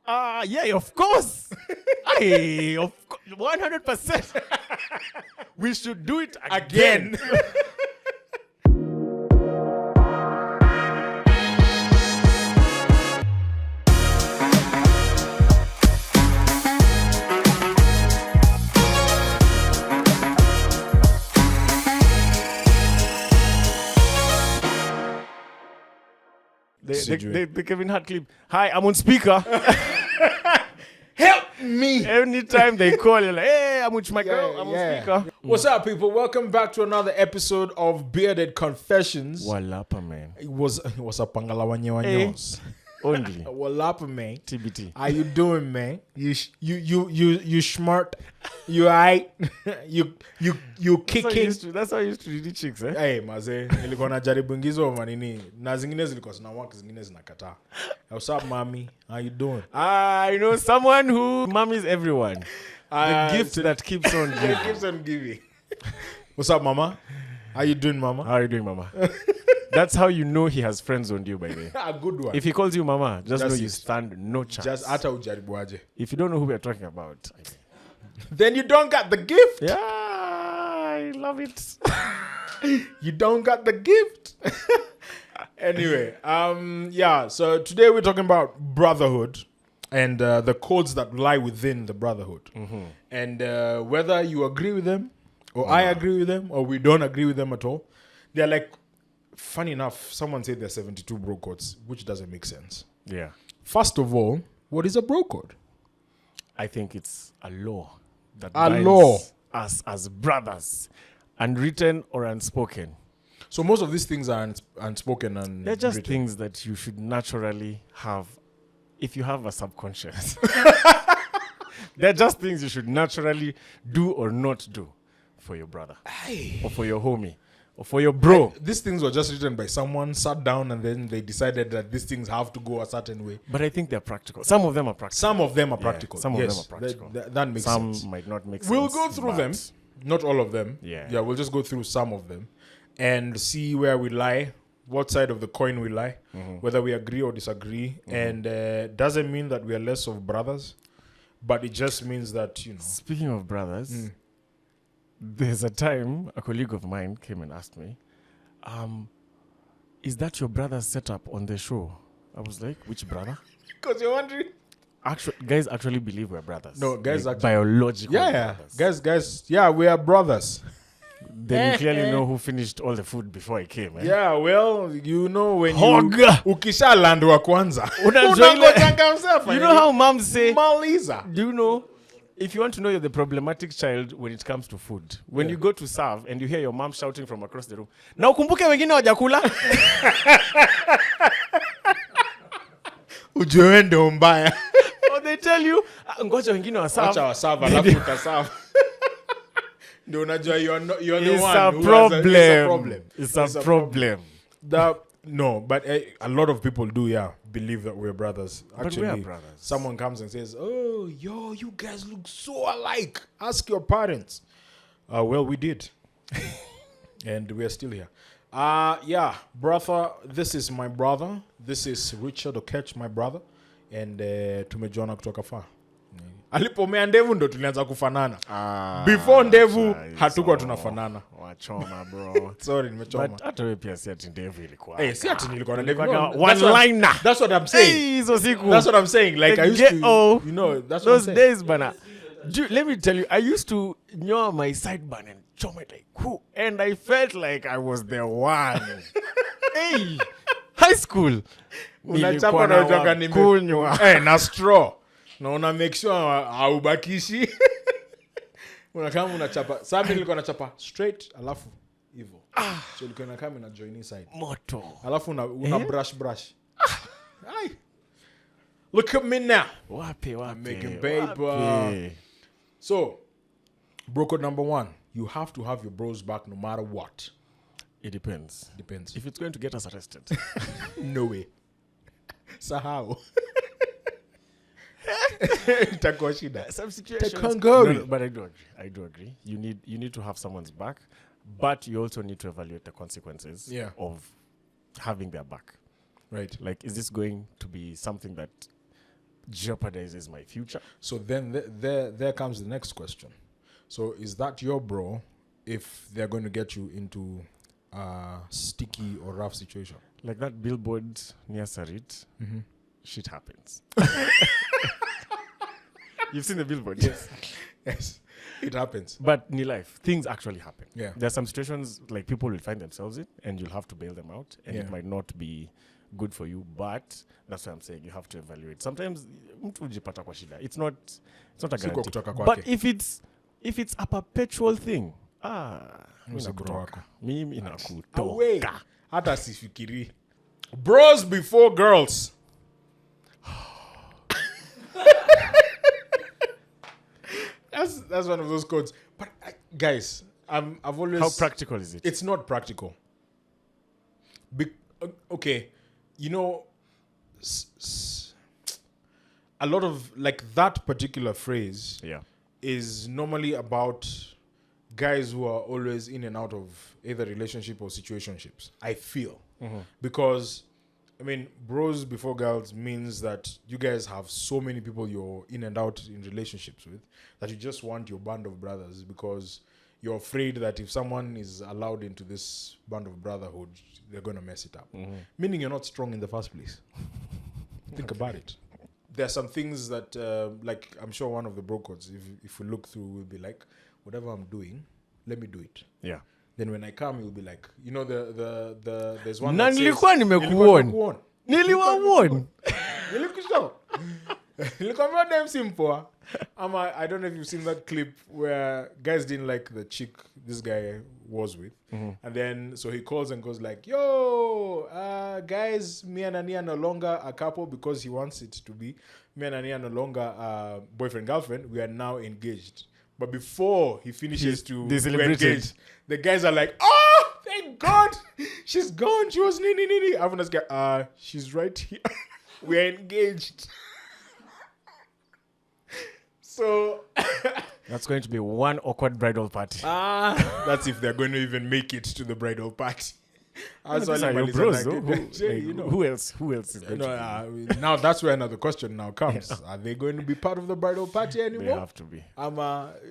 Yeah, of course. 100%. We should do it again. The Kevin Hart clip. Hi, I'm on speaker. Help me. Anytime they call, you're like, hey, I'm with my girl. I'm on speaker. What's up, people? Welcome back to another episode of Bearded Confessions. Walapa, man. It was a pangalawanyewanyeos. Only. Walapa, man. TBT. How you doing, man? You smart. You alright? you kicking. That's how I used to read the chicks, eh? Hey, maze, nilikuwa najaribu ngizo manini. Na zingine zilikuwa zinawaka, zingine zinakataa. What's up, mommy? How you doing? You know, someone who mummies everyone. The gift that keeps on giving. Keeps on giving. What's up, mama? How you doing, mama? How are you doing, mama? That's how you know he has friends on you, by the way. A good one. If he calls you mama, just That's know you it. stand no chance. Just ata ujaribu aje. If you don't know who we're talking about. Then you don't got the gift. Yeah, I love it. You don't got the gift. Anyway, so today we're talking about brotherhood and the codes that lie within the brotherhood. Mm-hmm. And whether you agree with them or I agree with them or we don't agree with them at all. They're like, funny enough, someone said there are 72 bro codes, which doesn't make sense. Yeah. First of all, what is a bro code? I think it's a law that A binds law. us as brothers, unwritten or unspoken. So most of these things are unspoken and They're just written. things that you should naturally have if you have a subconscious. They're just things you should naturally do or not do for your brother or for your homie or for your bro. These things were just written by someone, sat down, and then they decided that these things have to go a certain way. But I think they're practical. Some of them are practical. Some of them are practical. Some of Yes, them are practical. That makes sense. Some might not make sense. We'll go through but them. Not all of them. Yeah. We'll just go through some of them and see where we lie, what side of the coin we lie, whether we agree or disagree. And doesn't mean that we are less of brothers, but it just means that, you know. Speaking of brothers, there's a time a colleague of mine came and asked me, is that your brother's setup on the show? I was like, which brother? Because you're wondering. Guys actually believe we're brothers. No, guys like actually. biological brothers. Guys, we are brothers. Then you clearly know who finished all the food before I came. Eh? Yeah, well, you know when Hoga. ukisha land wa kwanza. You know how moms say, Maliza. do you know, if you want to know you're the problematic child when it comes to food, when you go to serve and you hear your mom shouting from across the room, na ukumbuke wengine wajakula. Ujue ndo mbaya. Or they tell you, ngoja wengine waserve. Acha waserve alafu utaserve. Ndio unajua you're the It's one a who problem. It's It's a problem. No, but a lot of people do, believe that we're brothers. Actually, we are brothers. Someone comes and says, "Oh, you guys look so alike. Ask your parents." Well, we did, and we are still here. Brother. This is my brother. This is Richard Okech, my brother, and tumejuana kutoka far. Alipomea ndevu ndo tulianza kufanana. Before ndevu hatukuwa tunafanana. Wachoma bro. Sorry, nimechoma. But hata wewe pia si ati ndevu ilikuwa. Si ati nilikuwa na ndevu. One liner. That's what I'm saying. Hizo siku. That's what I'm saying. Like I used to, that's what those I'm saying. days bana. Let me tell you, I used to nyoa my sideburn and choma it like who, and I felt like I was the one. Hey, high school. Unachapa na unataka kunywa. Na straw. Na una make sure haubakishi. Unakama unachapa. Sasa nilikuwa nachapa straight alafu hivyo. So nilikuwa nakama na join inside. Moto. Alafu una brush. Ay. Look at me now. Wapi. I'm making paper. So, bro code number 1. You have to have your bros back no matter what. It depends. If it's going to get us arrested. No way. So how? Some situations. No, but I do agree. You need to have someone's back, but you also need to evaluate the consequences of having their back. Right. Like, is this going to be something that jeopardizes my future. So then there comes the next question. So is that your bro if they're going to get you into a sticky or rough situation? Like that billboard near Sarit, shit happens. You've seen the billboard? Yes. Yes. It happens. But in life, things actually happen. Yeah. There are some situations like people will find themselves in and you'll have to bail them out and Yeah. it might not be good for you, but that's what I'm saying. You have to evaluate. Sometimes mtu hujipata kwa shida. It's not a Siko guarantee. kutoka kwake. But if it's a perpetual thing, mimi Si bro nakutoka. wako. Mimi Away. nakutoka. Hata sifikiri. Bros before girls. That's one of those codes. But guys, I've always. How practical is it? It's not practical. Okay, you know, a lot of like that particular phrase Yeah. is normally about guys who are always in and out of either relationship or situationships. I feel because I mean, bros before girls means that you guys have so many people you're in and out in relationships with that you just want your band of brothers because you're afraid that if someone is allowed into this band of brotherhood, they're going to mess it up. Meaning you're not strong in the first place. Think about it. There are some things that, like I'm sure one of the bro codes, if we look through, will be like, whatever I'm doing, let me do it. Yeah. Then when I come, you'll be like, you know, there's one Na that says, nilikuwa nimekuona. Niliwaona. Nilikushow. Nilikwambia dem simple. I don't know if you've seen that clip where guys didn't like the chick this guy was with. And then, so he calls and goes like, yo, guys, me and Ania are no longer a couple because he wants it to be. Me and Ania are no longer boyfriend, girlfriend. We are now engaged. But before he finishes to they celebrated. engage, the guys are like, oh, thank God. She's gone. She was nini. I'm gonna say, she's right here. We're engaged. So That's going to be one awkward bridal party. that's if they're going to even make it to the bridal party. These are your bros, though. Who else is going to be? Now that's where another question now comes. Are they going to be part of the bridal party They anymore? have to be.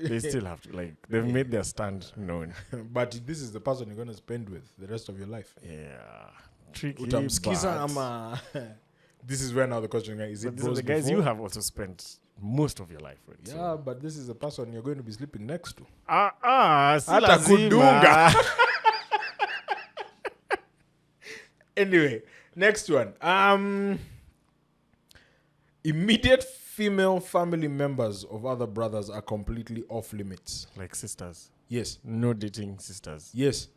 They still have to. Like, they've made their stand known. But this is the person you're going to spend with the rest of your life. Yeah. Tricky, Utamsikiza but this is where now the question is: it these are bros the guys before? you have also spent most of your life with. Yeah, but this is the person you're going to be sleeping next to. Si Hata lazima. kudunga. Anyway, next one. Immediate female family members of other brothers are completely off limits. Like sisters. Yes. No dating sisters. Yes.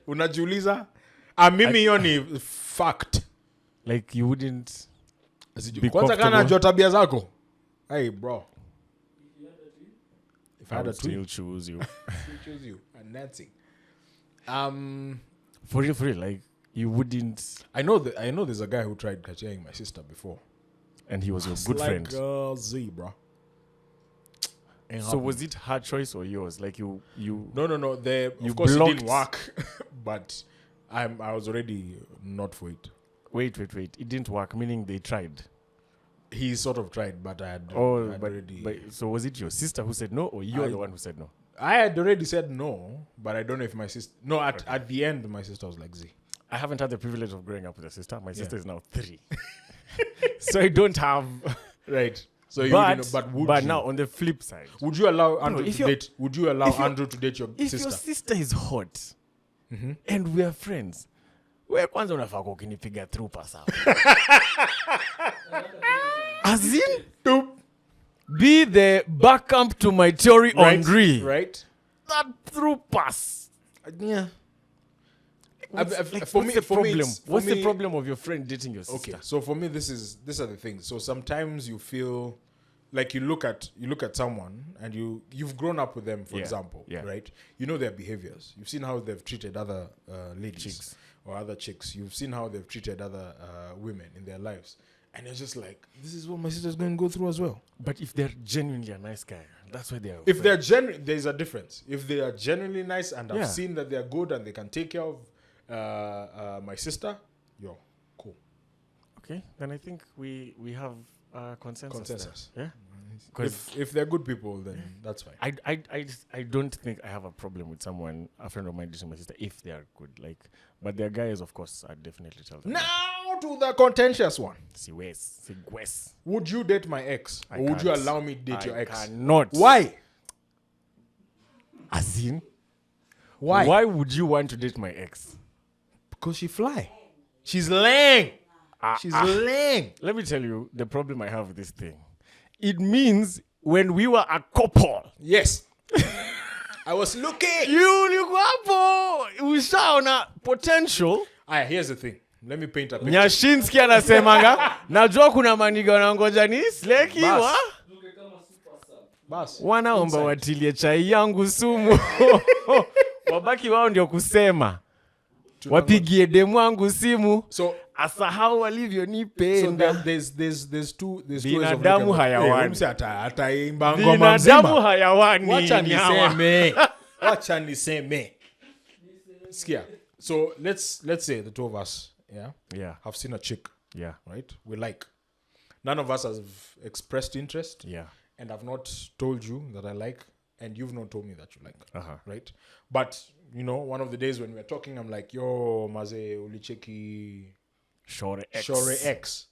Unajiuliza? Mimi hiyo ni fact. Like, you wouldn't be Kwanza kana comfortable. najua tabia zako. Hey bro. If I I had a would still choose you. choose you and dancing. For real, like, you wouldn't, I know there's a guy who tried catching my sister before. and he was your good friend. Z, bro. So was it her choice or yours? Like, you No. You Of course, it didn't blocked- work, but I was already not for it. wait. It didn't work, meaning they tried. He sort of tried, but I had But already. so was it your sister who said no, or you're the one who said no? I had already said no, but I don't know if my sister. No, at the end, my sister was like, Z. I haven't had the privilege of growing up with a sister. My sister is now 3. So I don't have. Right. So you But, didn't, but would but you? now, on the flip side, Would you allow Andrew if to you're- date? Would you allow if you're- Andrew to date your if sister? your sister is hot and we are friends, we kwanza unafaa kwa ukinipiga through pass out. As in, be the backup to my theory on Dre. Right? That through pass. Yeah. Like, For what's me, the for me, problem? it's- for What's the me- problem of your friend dating your sister? Okay, so for me, these are the things. So sometimes you feel like you look at someone and you've grown up with them, for Yeah, example, yeah. right? You know their behaviors. You've seen how they've treated other ladies Chicks. or other chicks. You've seen how they've treated other women in their lives, and you're just like, this is what my sister's going to go through as well. But if they're genuinely a nice guy, that's why they are. If they're there's a difference. If they are genuinely nice and I've Yeah. seen that they're good and they can take care of my sister, Yo, cool. Okay, then I think we have consensus. There. Yeah. If they're good people, then that's fine. I don't think I have a problem with someone, a friend of mine dating my sister, if they are good. Like, but their guys, of course, I'd definitely tell them. Now to the contentious one. Si Wes. Would you date my ex? Or would you allow me to date your ex? I cannot. Why? As in? Why? Why would you want to date my ex? Because she fly. She's laying. She's laying. Let me tell you the problem I have with this thing. It means when we were a couple. Yes. I was looking. Ushaona potential. Here's the thing. Let me paint a picture. Nyashinski anasemanga najua kuna maniga wanangoja ni sleki wa Bas. wanaomba watilie chai yangu sumu. Wabaki wao ndio kusema. Wapigie demu wangu simu. So asahau walivyonipenda. So there's two binadamu hayawani. Binadamu hayawani. Wacha niseme. Skia. So let's say the two of us, have seen a chick. Yeah. Right? We like. None of us have expressed interest. Yeah. And I've not told you that I like, and you've not told me that you like. Right? But one of the days when we're talking, I'm like, yo, maze ulicheki Shore X.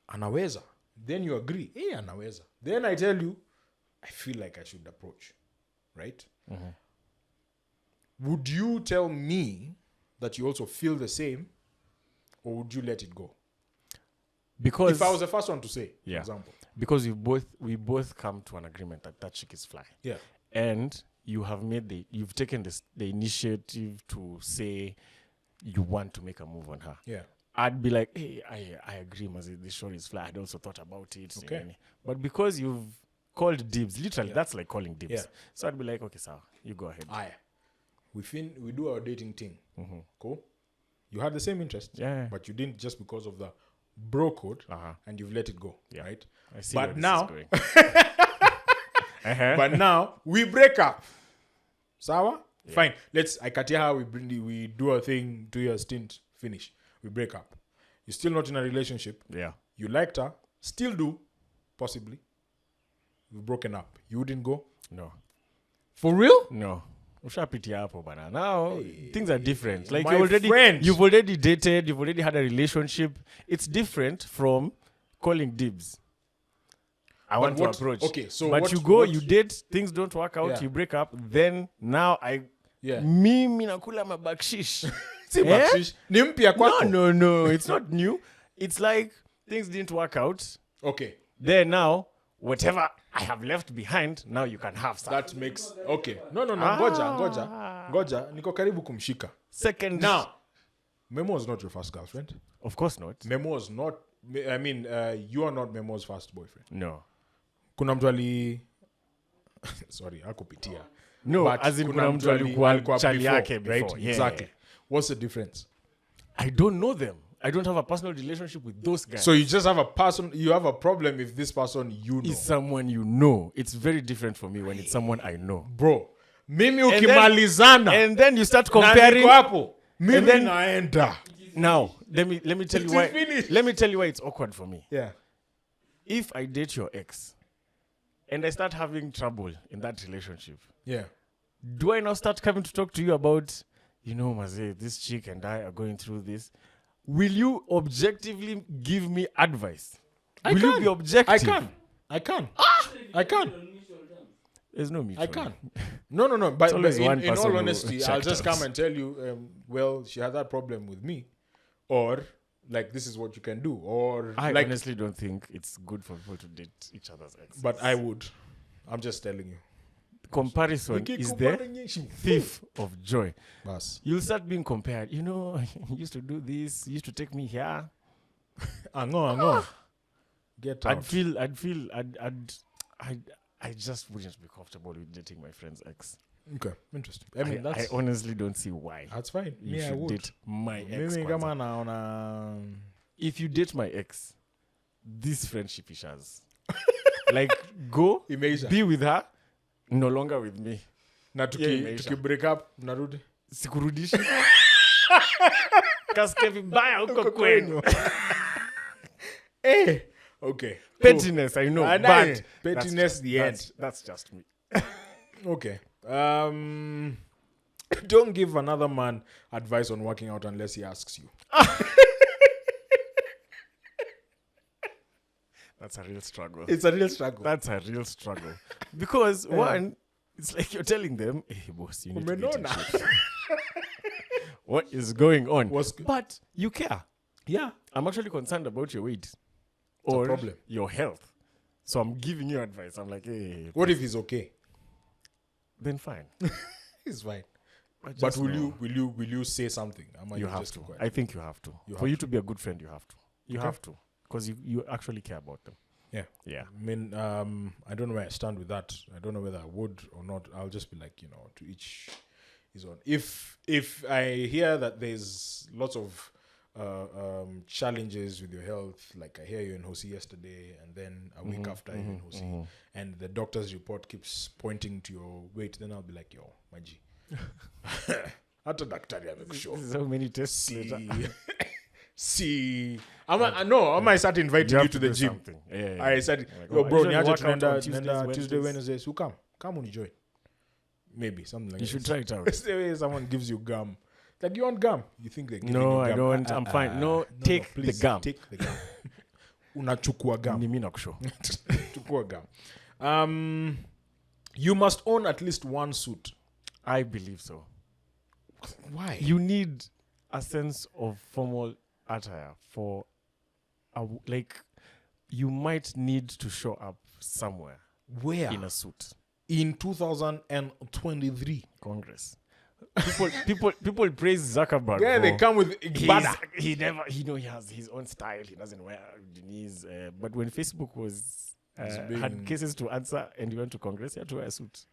Anaweza. Then you agree. Hey, anaweza. Then I tell you, I feel like I should approach. Right? Mm-hmm. Would you tell me that you also feel the same, or would you let it go? Because if I was the first one to say, for example. Because we both come to an agreement that chick is fly. Yeah. And you have you've taken the initiative to say you want to make a move on her. Yeah. I'd be like, hey, I agree, Mazi, this show is fly. I'd also thought about it. Okay. But because you've called dibs, literally, that's like calling dibs. Yeah. So I'd be like, okay, sir, you go ahead. We do our dating thing. Mm-hmm. Cool. You had the same interest. Yeah. But you didn't just because of the bro code, and you've let it go. Yeah. Right? I see. But now, uh-huh. But now we break up. Sawa? Yeah. Fine. I katia how we do a thing, 2 year stint, finish. We break up. You're still not in a relationship. Yeah. You liked her. Still do. Possibly. We've broken up. You wouldn't go? No. For real? No. Now things are different. Like friend. you've already dated, you've already had a relationship. It's different from calling dibs. I want to approach. Okay, so but you date, things don't work out, you break up, then now mimi nakula mabakshish. Bakshish. Ni mpya kwako? No, it's not new. It's like things didn't work out. Okay. Then now whatever I have left behind, now you can have some. That makes okay. No. Ngoja. Niko karibu kumshika. Second. Now, Memo was not your first girlfriend. Of course not. Memo was not. I mean, you are not Memo's first boyfriend. No. Kuna mtu ali. Sorry, hakupitia. No, but as in kuna mtu alikuwa chali yake before. Right? Yeah. Exactly. What's the difference? I don't know them. I don't have a personal relationship with those guys. So you just have you have a problem if this person you know. Is someone you know. It's very different for me when it's someone I know. Bro, mimi ukimalizana. And then you start comparing. Mimi naenda. Now, let me tell you why. Finished. Let me tell you why it's awkward for me. Yeah. If I date your ex and I start having trouble in that relationship. Yeah. Do I now start coming to talk to you about, Maze, this chick and I are going through this? Will you objectively give me advice? Will you be objective? I can. There's no mutual. I can. No. But in all honesty, I'll just come us. and tell you, she had that problem with me. Or, like, this is what you can do. Or, I honestly don't think it's good for people to date each other's exes. But I would. I'm just telling you. Comparison is the thief of joy. Bas. You'll start being compared. You used to do this. You used to take me here. I know. Get out. I just wouldn't be comfortable with dating my friend's ex. Okay, interesting. I honestly don't see why. That's fine. You should date my ex. Kwanza. If you date my ex, this friendship is ours. Like, go, be with her, no longer with me. Na tuki break up, narudi. Sikurudishi. Kasikia vibaya huko kwenu. Okay. Pettiness, I know. I know. But Pettiness, the end. That's just me. Okay. Don't give another man advice on working out unless he asks you. That's a real struggle. It's a real struggle. That's a real struggle. Because one, it's like you're telling them, hey boss, you need to get in shape. What is going on? But you care. Yeah. I'm actually concerned about your weight. It's or a problem. Your health. So I'm giving you advice. I'm like, hey. What if he's okay? Then fine. He's fine. But will you say something? You have to. I think you have to. For you to be a good friend, you have to. You have to. Because you actually care about them. Yeah. Yeah. I mean, I don't know where I stand with that. I don't know whether I would or not. I'll just be like, to each his own. If I hear that there's lots of challenges with your health, like I hear you in Hosi yesterday, and then a week after you're in Hosi, and the doctor's report keeps pointing to your weight, then I'll be like, yo, Maji. Hata daktari amekushow. So many tests later. See, I might start inviting you to the gym. Yeah. I said, yo, bro, niaje tunaenda Tuesday, Wednesday. So come enjoy. Maybe something like that. You should try it out. Someone gives you gum. Like, you want gum? You think they're giving you gum? No, I don't. I'm fine. No, take the gum. Take the gum. Unachukua gum. Ni mimi nakushow. Chukua gum. You must own at least one suit. I believe so. Why? You need a sense of formal attire for, you might need to show up somewhere. Where? In a suit. In 2023. Congress. People praise Zuckerberg. Yeah, they come with Igbada. He has his own style. He doesn't wear jeans. But when Facebook had cases to answer and he went to Congress, he had to wear a suit.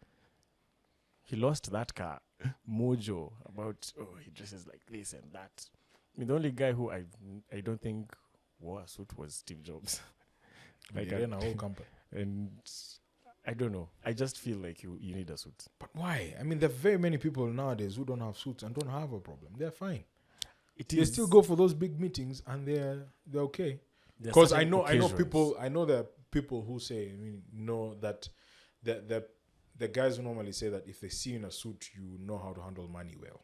He lost that car mojo about he dresses like this and that. I mean, the only guy who I don't think wore a suit was Steve Jobs. Like in a whole company. And I don't know. I just feel like you need a suit. But why? I mean, there are very many people nowadays who don't have suits and don't have a problem. They're fine. They still go for those big meetings and they're okay. Because I know there are people who say, that the guys who normally say that if they see you in a suit, you know how to handle money well.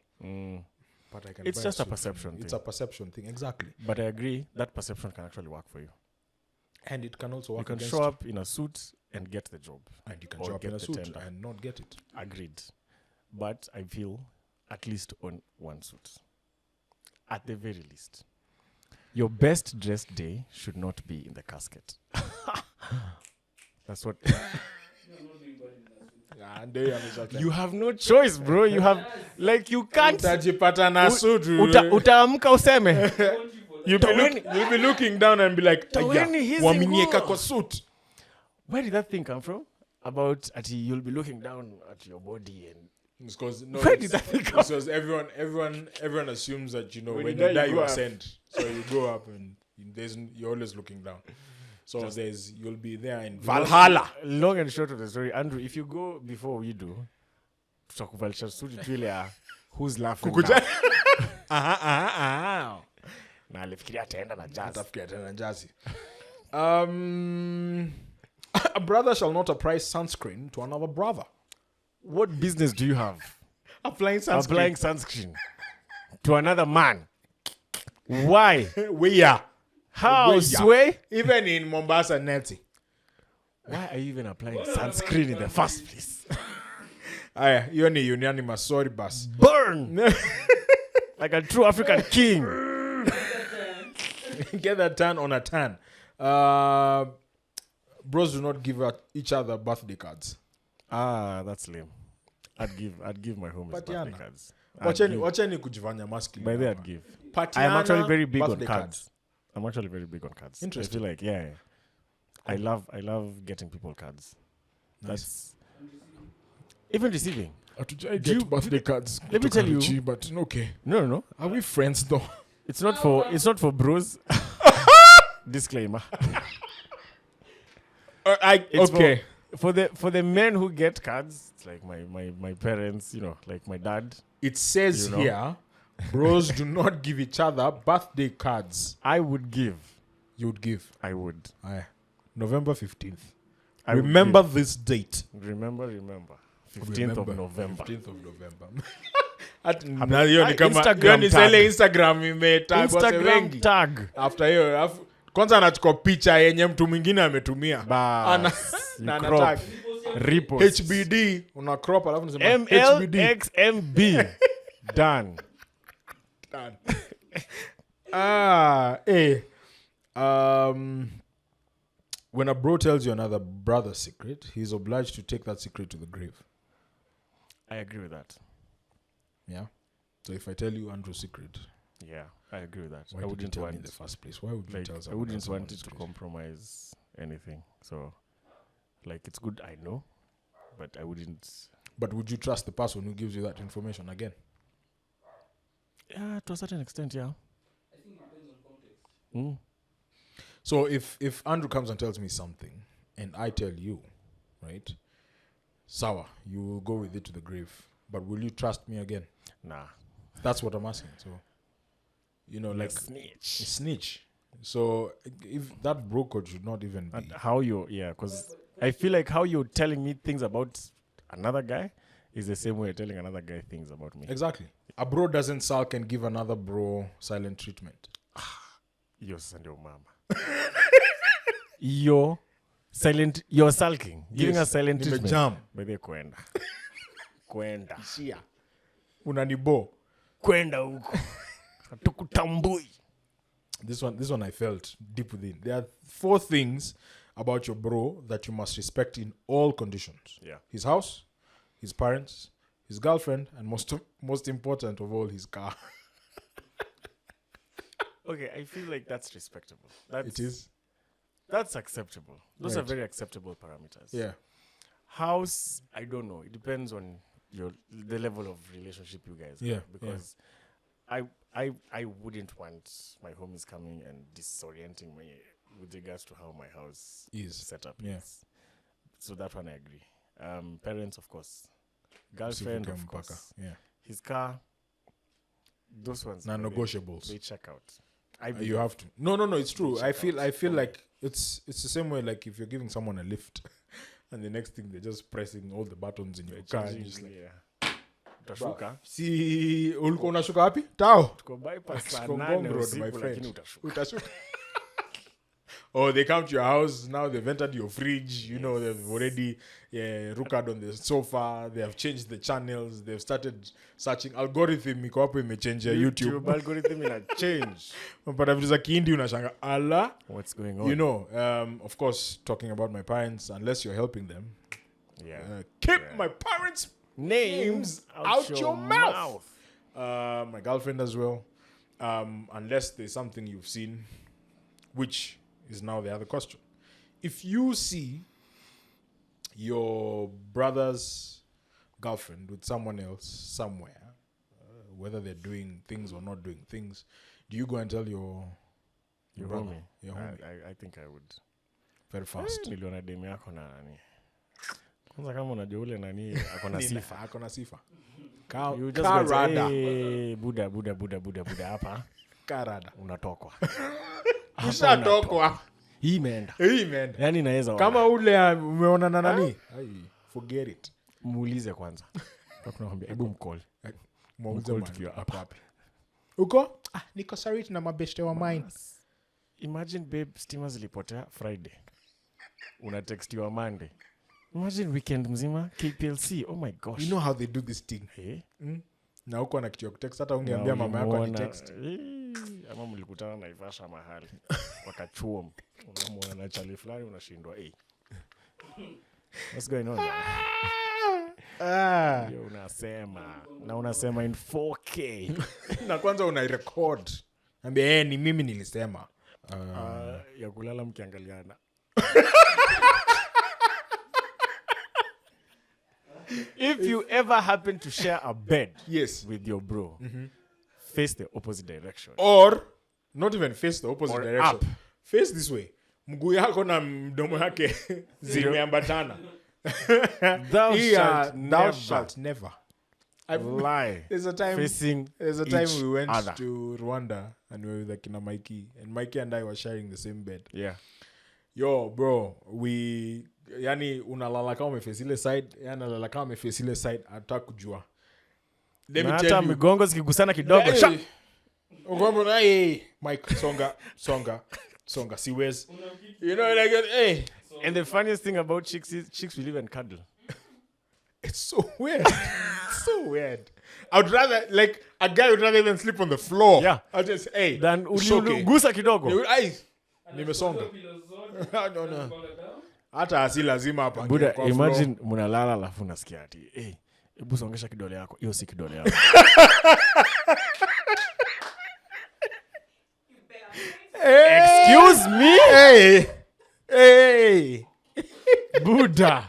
But it's just a perception thing. It's a perception thing, exactly. But I agree that perception can actually work for you. And it can also work against you. You can show up in a suit and get the job. And you can show up in a suit and not get it. Agreed. But I feel at least on one suit. At the very least. Your best dressed day should not be in the casket. That's what... You have no choice, bro. You have, you can't. Utaamka useme. You'll be looking down and be like, waminieka kwa suit. Where did that thing come from? About you'll be looking down at your body and. Where did that thing come? Because everyone assumes that when you die you ascend. So you go up and you're always looking down. So you'll be there in Valhalla. Long and short of the story, Andrew, if you go before we do, who's laughing now? A brother shall not apply sunscreen to another brother. What business do you have applying sunscreen to another man? Why? Where? How? Sway? Even in Mombasa, Neti. Why are you even applying sunscreen in the first place? You're unanimous. Sorry, boss. Burn! Like a true African king. Get that tan on a tan. Bros do not give each other birthday cards. That's lame. I'd give my homies birthday cards. Wacheni kujifanya masculine. By the way, I'd give. Patiana, I'm actually very big on cards. Interesting. I feel like, I love getting people cards. Nice. That's even receiving. I get birthday cards. Let me tell you. But okay. No. Are we friends though? It's not for bros. Disclaimer. Okay. For the men who get cards, it's like my parents, like my dad. It says here, Bros do not give each other birthday cards. I would give. You would give. I would. Aye. November 15th. I would Remember give. this date. Remember. 15th of November. 15th of November. Instagram imetagwa Instagram wengi. tag. After hiyo kwanza anachukua picha yenye mtu mwingine ametumia. Bas. Na You crop. anatag Repost. HBD una crop alafu unasema HBD. MLXMB. Done. Done. When a bro tells you another brother's secret, he's obliged to take that secret to the grave. I agree with that. Yeah. So if I tell you Andrew's secret, Yeah, I agree with that. why I did you wouldn't tell me want in the first place? Why would you like, tell I someone wouldn't else want someone's it to secret? compromise anything. So, like, it's good I know, but I wouldn't. But would you trust the person who gives you that information again? Yeah, to a certain extent, yeah. I think it depends on context. So if Andrew comes and tells me something and I tell you, right, sour, you will go with it to the grave. But will you trust me again? Nah. That's what I'm asking. So, like Snitch. snitch. So if that bro code should not even be. And how you, yeah, because I feel like how you're telling me things about another guy is the same way you're telling another guy things about me. Exactly. A bro doesn't sulk and give another bro silent treatment. You're your mama. You're sulking. Giving us silent treatment. Jam. Bebe kwenda. Kwenda. Shia. Unanibo. Kwenda huko. Hatukutambui. This one I felt deep within. There are 4 things about your bro that you must respect in all conditions. Yeah. His house, his parents, his girlfriend, and most important of all, his car. Okay, I feel like that's respectable. It is. That's acceptable. Those are Right. very acceptable parameters. Yeah. House, I don't know. It depends on the level of relationship you guys Yeah, have. Because I wouldn't want my homies coming and disorienting me with regards to how my house Is. set up. Yeah. Is. So that one I agree. Parents, of course. Girlfriend, of course. Yeah. His car. Those ones. Non-negotiables. They check out. You have to. No. It's true. I feel like it's the same way. Like if you're giving someone a lift, and the next thing they're just pressing all the buttons in your car. And just like, utashuka. Si ulikuwa unashuka wapi? Tao. Tuko bypass saa Tuko 8 Ngong Road, usiku, my friend. lakini utashuka. Utashuka. Or they come to your house, now they've entered your fridge, they've already rukkad on the sofa, they have changed the channels, they've started searching. Algorithm iko hapo imechange ya YouTube. Algorithm ina change. But vitu za kihindi unashanga ala. What's going on? Of course, talking about my parents, unless you're helping them, Yeah. keep my parents' names out your mouth. My girlfriend as well. Unless there's something you've seen, which is now the other question. If you see your brother's girlfriend with someone else somewhere, whether they're doing things or not doing things, do you go and tell your brother? homie. Your homie. I think I would. Very fast. Niliona demu yako na nani. Kwanza kama unajua ule nani akona sifa. Akona sifa. You just go Karada. say, buda hapa Karada. unatokwa. Ushatokwa. Hii imeenda. Yaani naweza Kama ule umeona na nani? Forget it. muulize kwanza. Nakwambia hebu mcall. Muulize Mcall tukiwa hapa. Uko? Niko sorry na mabeshte wa mine. Imagine babe, stima zilipotea Friday. Una textiwa Monday. Imagine weekend mzima KPLC. Oh my gosh. You know how they do this thing. Na huko ana kitu ya kutext hata ungeambia mama yako ni text. Ama mlikutana na Ivasha mahali. Wakachuom. Unamwona na chali fulani unashindwa. What's going on? Yo, unasema in 4K. Na kwanza unairecord. Ambia ni mimi nilisema. Ya kulala mkiangaliana. If you ever happen to share a bed with your bro, face the opposite direction. Or not even face the opposite Or direction. up. Face this way. Mguu yako na mdomo yake zimeambatana. Thou shalt Thou never. shalt never. lie. There's a time Facing we went other. to Rwanda and we were with like Mikey, and Mikey and I were sharing the same bed. Yeah. Yo, bro, yani unalala kama umeface ile side, yani unalala kama umeface ile side, hata kujua. Let me Na tell hata you. migongo zikigusana kidogo. Sha! Ugombo na Mike songa siwezi. You know, like hey. And the funniest thing about chicks is chicks will even cuddle. It's so weird. It's so weird. I'd rather, like, a guy would rather even sleep on the floor. Yeah. I'll just, hey. Then it's okay. gusa kidogo. Ay, nimesonga. No. Hata asi lazima hapa. Buda, imagine munalala alafu unasikia ati, hey, hebu songesha kidole yako. Hiyo si kidole yako. Excuse me? Hey. Buddha.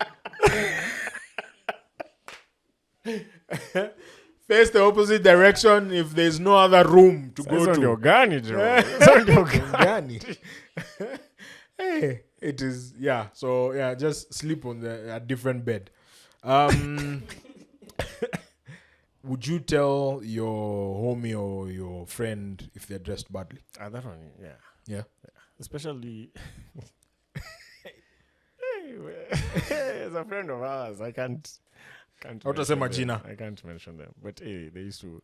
Face the opposite direction if there's no other room to go Sasa to. ndio gani, Joe? Sasa ndio gani? Gani? Hey, it is, yeah. So, yeah, just sleep on a different bed. Would you tell your homie or your friend if they're dressed badly? That one, yeah. Yeah. Especially as a friend of ours, I can't How to say mention them. Majina? I can't mention them. But hey, they used to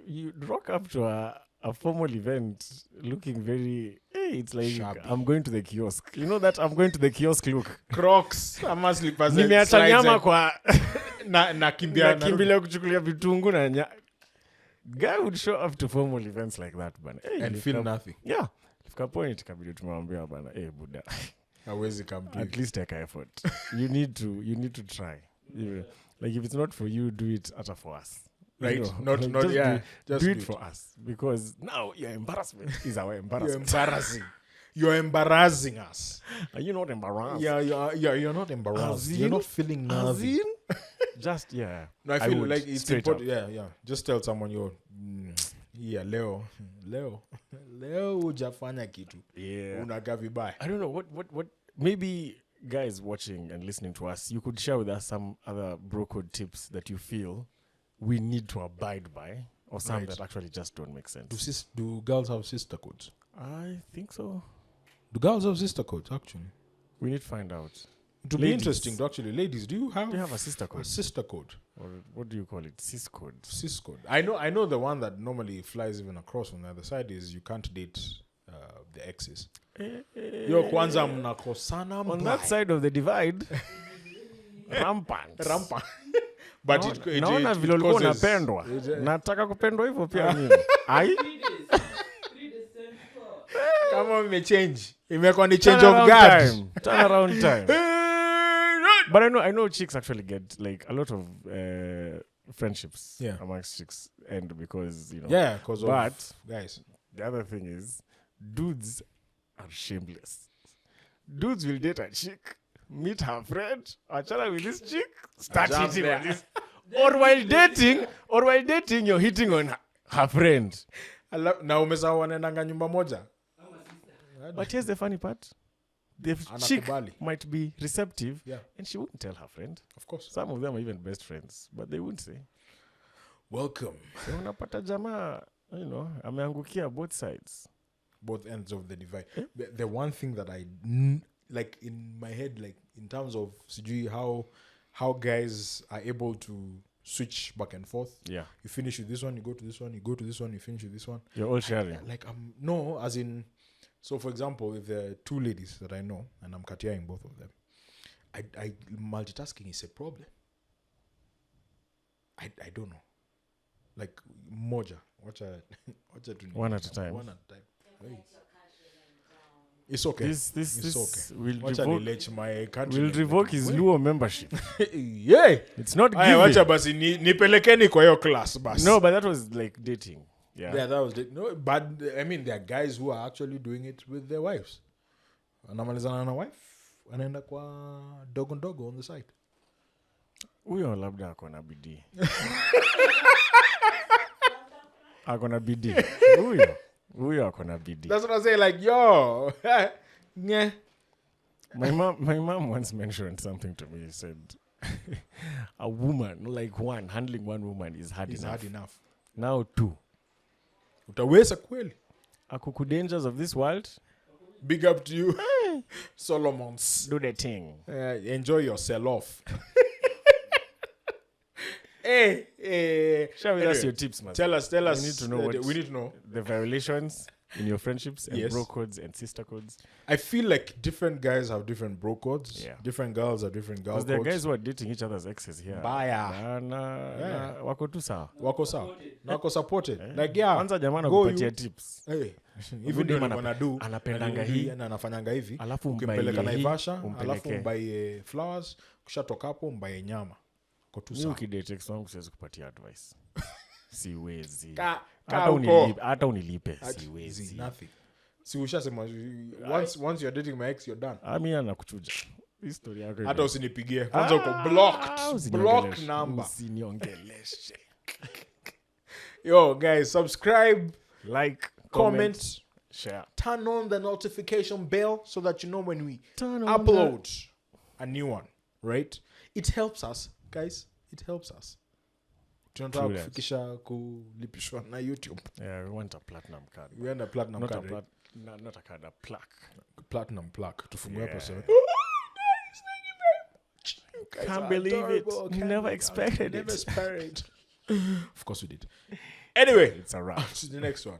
you rock up to a formal event looking very it's like Shabby. I'm going to the kiosk. You know that I'm going to the kiosk look. Crocs, ama slippers. Nimeacha nyama kwa na kimbia kimbilia kuchukulia vitungu na guy would show up to formal events like that bana. Hey, and feel nothing. Yeah. Fika point kabidi tumwambia bana, Buddha. Hawezi come to At least take effort. you need to try. Like if it's not for you, do it for us. Right. You know, Not just yeah. Just do it for us. Because now your embarrassment is our embarrassment. You're embarrassing us. Are you not embarrassed? Yeah, you're not embarrassed. You're not feeling nothing. Just yeah. No, I feel would, like it's straight important. up. Yeah. Just tell someone Leo hujafanya kitu. Yeah. Unakaa vibaya. I don't know what maybe guys watching and listening to us, you could share with us some other bro code tips that you feel we need to abide by, or some Right. that actually just don't make sense. Do girls have sister codes? I think so. Do girls have sister codes, actually? We need to find out. It would be interesting to actually. Ladies, do you have a sister code? a sister code? Or what do you call it? Cis code. Cis code. I know the one that normally flies even across on the other side is you can't date the exes. Yo kwanza mnakosana On that side of the divide, rampant. But naona vile ulikuwa unapendwa. Nataka kupendwa hivyo pia mimi. Ai? Kama imechange. Imekuwa ni change of guard. Turn around time. But I know chicks actually get like a lot of friendships amongst chicks, and because because but guys, the other thing is dudes are shameless. Dudes will date a chick, meet her friend, achana with this chick, start hitting on this. Or while dating, you're hitting on her friend. Na umesahau wanaendanga nyumba moja. But here's the funny part. The chick might be receptive, and she wouldn't tell her friend. Of course. Some of them are even best friends, but they wouldn't say. Welcome. So unapata jamaa, ameangukia both sides. Both ends of the divide. The one thing that I like in my head, like in terms of sijui how guys are able to switch back and forth. Yeah. You finish with this one, you go to this one, you go to this one, you finish with this one. You're all sharing. No, as in, so for example, if there are two ladies that I know and I'm katiaing both of them, I multitasking is a problem. I don't know. Like moja, watch one at a time. Hey. It's okay. This okay. will revoke his Luo membership. Yeah. It's not giving. Wacha basi nipelekeni kwa hiyo class basi. No, but that was like dating. Yeah, that was it. No, but I mean there are guys who are actually doing it with their wives. Anamalizana na wife, anaenda kwa dogo on the side. Huyo labda akona bidii. Akona bidii. Huyo akona bidii. That's what I say, like, yo. Yeah. My mom once mentioned something to me. He said, A woman, handling one woman is hard It's enough. hard enough. Now 2. Utaweza kweli. Akuku dangers of this world, Big up to you. Solomons. do the thing. Enjoy your sell-off. Hey. Share with us Anyway, your tips, man. Tell us. We need to know we need to know. the violations in your friendships and Yes. bro codes and sister codes. I feel like different guys have different bro codes. Yeah. Different girls have different girl Because there are codes. guys who are dating each other's exes here. Baya. Na wako tu sawa. Wako sawa. Na wako supported. Like yeah. Kwanza jamaa go anakupatia you. tips. Hey. Hivi Huyu ndio dem nilikuwa nadu. anapendanga hii. Na anafanyanga hivi. Alafu Ukimpeleka mbaie hii, Naivasha, alafu umpelekee. mbaie flowers, kushatoka hapo mbaie nyama. Kwa tu Mimi sawa. ukidate ex wangu siwezi kupatia advice. Siwezi. Ka Hata unilipe Ati, siwezi. nothing. Si ushasema once you're dating my ex you're done. Mimi anakuchuja. Hii story yako. Hata usinipigie. Kwanza uko blocked. Block number. Usiniongeleshe. Yo guys, subscribe, Like, comment, share. turn on the notification bell so that you know when we Turn on upload a new one, right? It helps us, guys. It helps us. Tunataka True that. kufikisha kulipishwa na YouTube. Yeah, we want a platinum card. We want a platinum Not a card. not a card, a plaque. Platinum plaque. Tufungue hapo Yeah. sasa. Can't believe it. Never expected Never it. expected. Of course we did. Anyway, It's a wrap. to the next one.